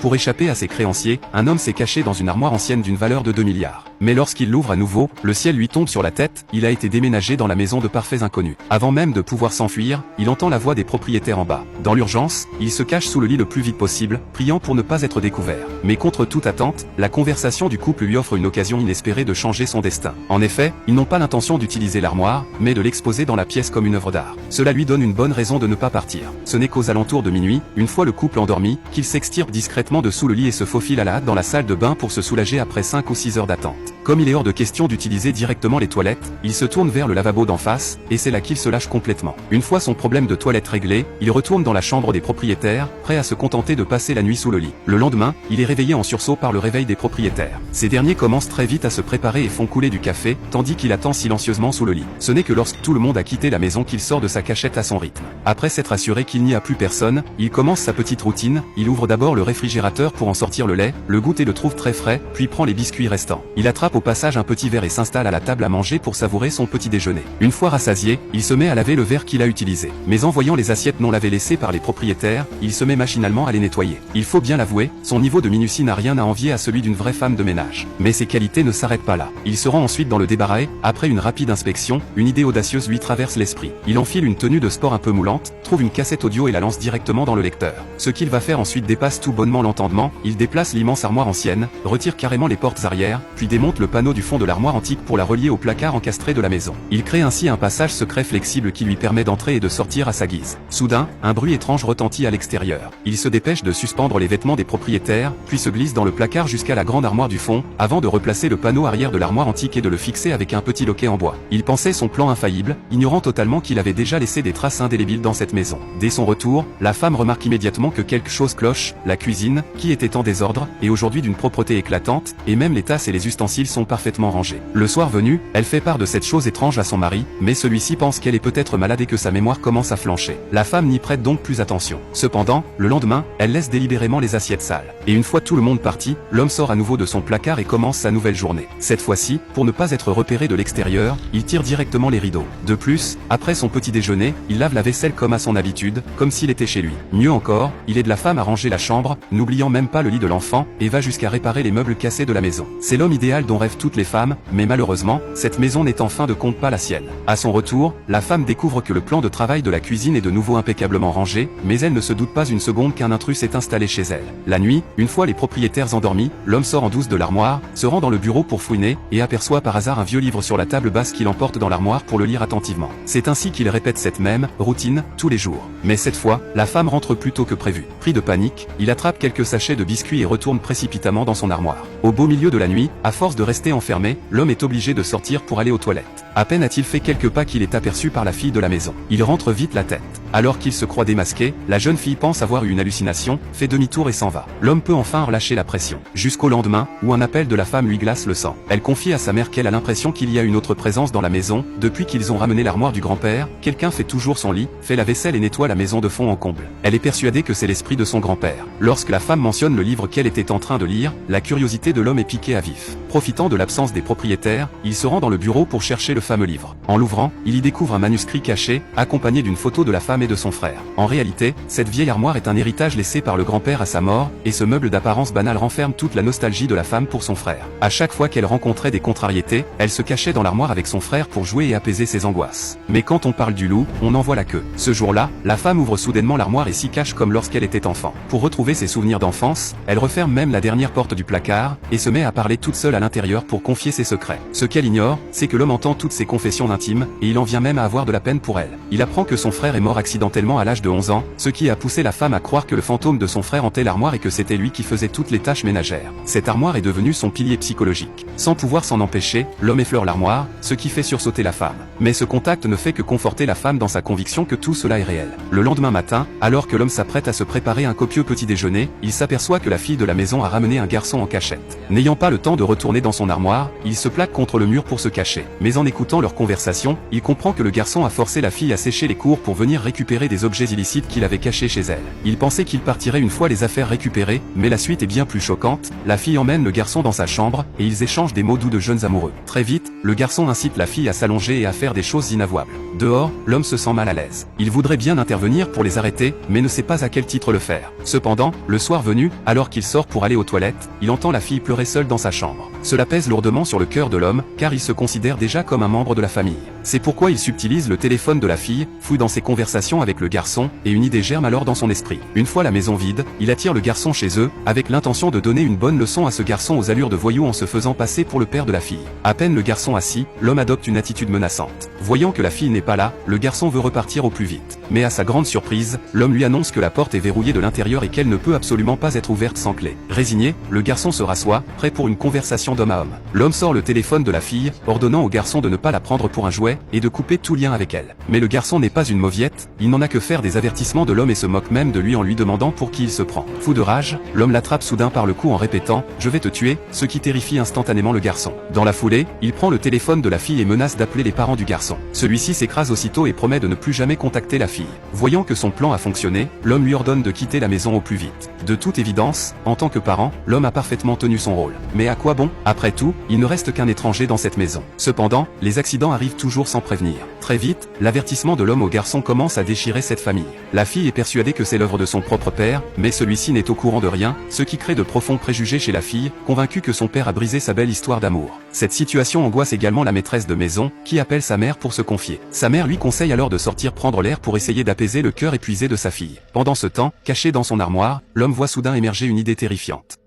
Pour échapper à ses créanciers, un homme s'est caché dans une armoire ancienne d'une valeur de 2 milliards. Mais lorsqu'il l'ouvre à nouveau, le ciel lui tombe sur la tête, il a été déménagé dans la maison de parfaits inconnus. Avant même de pouvoir s'enfuir, il entend la voix des propriétaires en bas. Dans l'urgence, il se cache sous le lit le plus vite possible, priant pour ne pas être découvert. Mais contre toute attente, la conversation du couple lui offre une occasion inespérée de changer son destin. En effet, ils n'ont pas l'intention d'utiliser l'armoire, mais de l'exposer dans la pièce comme une œuvre d'art. Cela lui donne une bonne raison de ne pas partir. Ce n'est qu'aux alentours de minuit, une fois le couple endormi, qu'il s'extirpe discrètement de sous le lit et se faufile à la hâte dans la salle de bain pour se soulager après 5 ou 6 heures d'attente. Comme il est hors de question d'utiliser directement les toilettes, il se tourne vers le lavabo d'en face, et c'est là qu'il se lâche complètement. Une fois son problème de toilette réglé, il retourne dans la chambre des propriétaires, prêt à se contenter de passer la nuit sous le lit. Le lendemain, il est réveillé en sursaut par le réveil des propriétaires. Ces derniers commencent très vite à se préparer et font couler du café, tandis qu'il attend silencieusement sous le lit. Ce n'est que lorsque tout le monde a quitté la maison qu'il sort de sa cachette à son rythme. Après s'être assuré qu'il n'y a plus personne, il commence sa petite routine, il ouvre d'abord le réfrigérateur pour en sortir le lait, le goûte et le trouve très frais, puis prend les biscuits restants. Il attrape au passage un petit verre et s'installe à la table à manger pour savourer son petit déjeuner. Une fois rassasié, il se met à laver le verre qu'il a utilisé. Mais en voyant les assiettes non lavées laissées par les propriétaires, il se met machinalement à les nettoyer. Il faut bien l'avouer, son niveau de minutie n'a rien à envier à celui d'une vraie femme de ménage. Mais ses qualités ne s'arrêtent pas là. Il se rend ensuite dans le débarras et, après une rapide inspection, une idée audacieuse lui traverse l'esprit. Il enfile une tenue de sport un peu moulante, trouve une cassette audio et la lance directement dans le lecteur. Ce qu'il va faire ensuite dépasse tout bonnement l'entendement, il déplace l'immense armoire ancienne, retire carrément les portes arrière, puis démonte le panneau du fond de l'armoire antique pour la relier au placard encastré de la maison. Il crée ainsi un passage secret flexible qui lui permet d'entrer et de sortir à sa guise. Soudain, un bruit étrange retentit à l'extérieur. Il se dépêche de suspendre les vêtements des propriétaires, puis se glisse dans le placard jusqu'à la grande armoire du fond, avant de replacer le panneau arrière de l'armoire antique et de le fixer avec un petit loquet en bois. Il pensait son plan infaillible, ignorant totalement qu'il avait déjà laissé des traces indélébiles dans cette maison. Dès son retour, la femme remarque immédiatement que quelque chose cloche, la cuisine, qui était en désordre, est aujourd'hui d'une propreté éclatante, et même les tasses et les ustensiles sont parfaitement rangés. Le soir venu, elle fait part de cette chose étrange à son mari, mais celui-ci pense qu'elle est peut-être malade et que sa mémoire commence à flancher. La femme n'y prête donc plus attention. Cependant, le lendemain, elle laisse délibérément les assiettes sales. Et une fois tout le monde parti, l'homme sort à nouveau de son placard et commence sa nouvelle journée. Cette fois-ci, pour ne pas être repéré de l'extérieur, il tire directement les rideaux. De plus, après son petit déjeuner, il lave la vaisselle comme à son habitude, comme s'il était chez lui. Mieux encore, il aide la femme à ranger la chambre, n'oubliant même pas le lit de l'enfant, et va jusqu'à réparer les meubles cassés de la maison. C'est l'homme idéal dont rêvent toutes les femmes, mais malheureusement, cette maison n'est en fin de compte pas la sienne. À son retour, la femme découvre que le plan de travail de la cuisine est de nouveau impeccablement rangé, mais elle ne se doute pas une seconde qu'un intrus s'est installé chez elle. La nuit, une fois les propriétaires endormis, l'homme sort en douce de l'armoire, se rend dans le bureau pour fouiner, et aperçoit par hasard un vieux livre sur la table basse qu'il emporte dans l'armoire pour le lire attentivement. C'est ainsi qu'il répète cette même routine tous les jours. Mais cette fois, la femme rentre plus tôt que prévu. Pris de panique, il attrape quelques sachets de biscuits et retourne précipitamment dans son armoire. Au beau milieu de la nuit, à force de rester enfermé, l'homme est obligé de sortir pour aller aux toilettes. À peine a-t-il fait quelques pas qu'il est aperçu par la fille de la maison. Il rentre vite la tête. Alors qu'il se croit démasqué, la jeune fille pense avoir eu une hallucination, fait demi-tour et s'en va. L'homme peut enfin relâcher la pression. Jusqu'au lendemain, où un appel de la femme lui glace le sang. Elle confie à sa mère qu'elle a l'impression qu'il y a une autre présence dans la maison. Depuis qu'ils ont ramené l'armoire du grand-père, quelqu'un fait toujours son lit, fait la vaisselle et nettoie la maison de fond en comble. Elle est persuadée que c'est l'esprit de son grand-père. Lorsque la femme mentionne le livre qu'elle était en train de lire, la curiosité de l'homme est piquée à vif. Profitant de l'absence des propriétaires, il se rend dans le bureau pour chercher le fameux livre. En l'ouvrant, il y découvre un manuscrit caché, accompagné d'une photo de la femme et de son frère. En réalité, cette vieille armoire est un héritage laissé par le grand-père à sa mort, et ce meuble d'apparence banale renferme toute la nostalgie de la femme pour son frère. À chaque fois qu'elle rencontrait des contrariétés, elle se cachait dans l'armoire avec son frère pour jouer et apaiser ses angoisses. Mais quand on parle du loup, on en voit la queue. Ce jour-là, la femme ouvre soudainement l'armoire et s'y cache comme lorsqu'elle était enfant. Pour retrouver ses souvenirs d'enfance, elle referme même la dernière porte du placard, et se met à parler toute seule à l'intérieur pour confier ses secrets. Ce qu'elle ignore, c'est que l'homme entend toutes ses confessions intimes, et il en vient même à avoir de la peine pour elle. Il apprend que son frère est mort accidentellement à l'âge de 11 ans, ce qui a poussé la femme à croire que le fantôme de son frère hantait l'armoire et que c'était lui qui faisait toutes les tâches ménagères. Cette armoire est devenue son pilier psychologique. Sans pouvoir s'en empêcher, l'homme effleure l'armoire, ce qui fait sursauter la femme. Mais ce contact ne fait que conforter la femme dans sa conviction que tout cela est réel. Le lendemain matin, alors que l'homme s'apprête à se préparer un copieux petit déjeuner, il s'aperçoit que la fille de la maison a ramené un garçon en cachette. N'ayant pas le temps de retourner dans son armoire, il se plaque contre le mur pour se cacher. Mais en écoutant leur conversation, il comprend que le garçon a forcé la fille à sécher les cours pour venir récupérer récupérer des objets illicites qu'il avait cachés chez elle. Il pensait qu'il partirait une fois les affaires récupérées, mais la suite est bien plus choquante. La fille emmène le garçon dans sa chambre, et ils échangent des mots doux de jeunes amoureux. Très vite, le garçon incite la fille à s'allonger et à faire des choses inavouables. Dehors, l'homme se sent mal à l'aise. Il voudrait bien intervenir pour les arrêter, mais ne sait pas à quel titre le faire. Cependant, le soir venu, alors qu'il sort pour aller aux toilettes, il entend la fille pleurer seule dans sa chambre. Cela pèse lourdement sur le cœur de l'homme, car il se considère déjà comme un membre de la famille. C'est pourquoi il subtilise le téléphone de la fille, fouille dans ses conversations avec le garçon, et une idée germe alors dans son esprit. Une fois la maison vide, il attire le garçon chez eux, avec l'intention de donner une bonne leçon à ce garçon aux allures de voyou en se faisant passer pour le père de la fille. À peine le garçon assis, l'homme adopte une attitude menaçante. Voyant que la fille n'est pas là, le garçon veut repartir au plus vite. Mais à sa grande surprise, l'homme lui annonce que la porte est verrouillée de l'intérieur et qu'elle ne peut absolument pas être ouverte sans clé. Résigné, le garçon se rassoit, prêt pour une conversation d'homme à homme. L'homme sort le téléphone de la fille, ordonnant au garçon de ne pas la prendre pour un jouet, et de couper tout lien avec elle. Mais le garçon n'est pas une mauviette, il n'en a que faire des avertissements de l'homme et se moque même de lui en lui demandant pour qui il se prend. Fou de rage, l'homme l'attrape soudain par le cou en répétant « Je vais te tuer », ce qui terrifie instantanément le garçon. Dans la foulée, il prend le téléphone de la fille et menace d'appeler les parents du garçon. Celui-ci s'écrase aussitôt et promet de ne plus jamais contacter la fille. Voyant que son plan a fonctionné, l'homme lui ordonne de quitter la maison au plus vite. De toute évidence, en tant que parent, l'homme a parfaitement tenu son rôle. Mais à quoi bon? Après tout, il ne reste qu'un étranger dans cette maison. Cependant, les accidents arrivent toujours sans prévenir. Très vite, l'avertissement de l'homme au garçon commence à déchirer cette famille. La fille est persuadée que c'est l'œuvre de son propre père, mais celui-ci n'est au courant de rien, ce qui crée de profonds préjugés chez la fille, convaincue que son père a brisé sa belle histoire d'amour. Cette situation angoisse également la maîtresse de maison, qui appelle sa mère pour se confier. Sa mère lui conseille alors de sortir prendre l'air pour essayer d'apaiser le cœur épuisé de sa fille. Pendant ce temps, caché dans son armoire, l'homme voit soudain émerger une idée terrifiante.